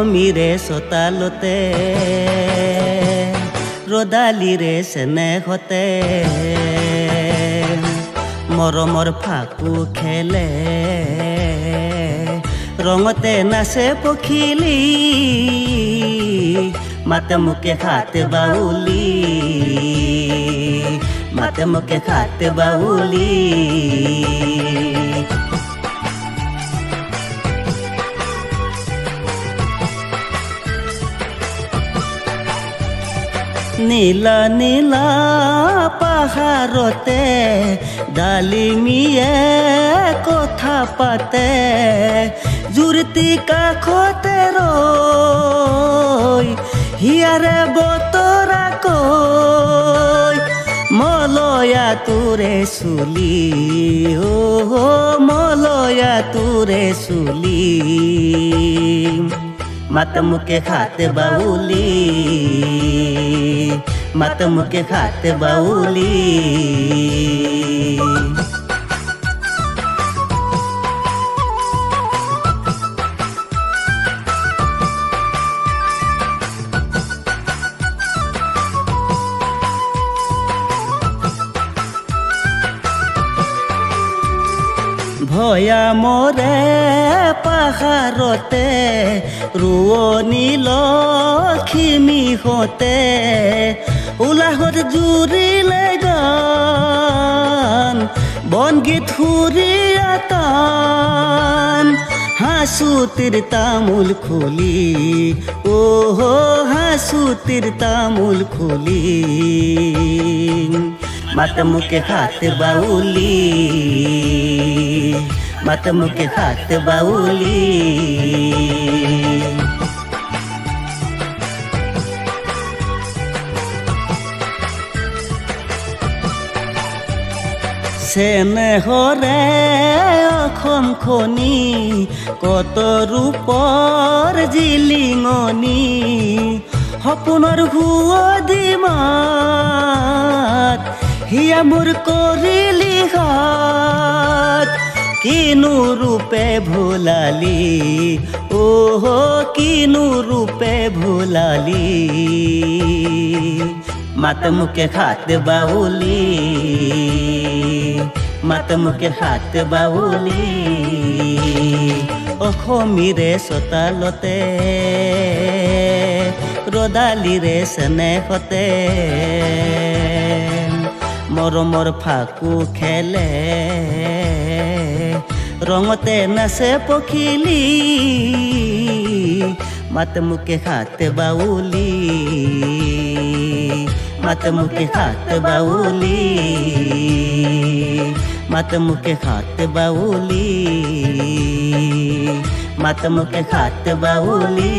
অসমীৰে চোতালতে ৰদালিৰে চেনেহতে মৰমৰ ফাকু খেলে ৰঙতে নাচে পখিলি মাতে মুকে খাতে বাউলি মাতে মুকে খাতে বাউলি নীলা নীলা পাহাৰতে ডালিমিয়ে কথা পাতে জুৰতি কাষতে ৰৈ হিয়াৰে বতৰা কৈ মলয়া তোৰে চুলি মলয়া তোৰে চুলি মাত মুকে খাতে বাউলি মাত মুকে খাতে বাউলি ভয়া মৰে পাহাৰতে ৰোৱনী লখিমী হতে উলাহত জুৰিলে গান বনগীত সুৰীয়া তান হাঁচুতিৰ তামোল খুলি হাঁচুতিৰ তামোল খুলি মাত মুকে খাতে বাউলি মাত মুকে খাতে বাউলি চেনেহৰে অসমখনি কত ৰূপৰ জিলিঙনি সপোনৰ সুৱদি মাত হিয়া মোৰ কৰিলি হাত কিনো ৰূপে ভুলালি কিনো ৰূপে ভুলালি মাত মুকে খাতে বাউলি মাত মুকে খাতে বাউলি অসমীৰে চোতালতে ৰদালিৰে চেনেহতে মৰমৰ ফাকু খেলে ৰঙতে নাচে পখিলি মাত মুকে খাতে বাউলি মাত মুকে খাতে বাউলি মাত মুকে খাতে বাউলি মাত মুকে খাতে বাউলি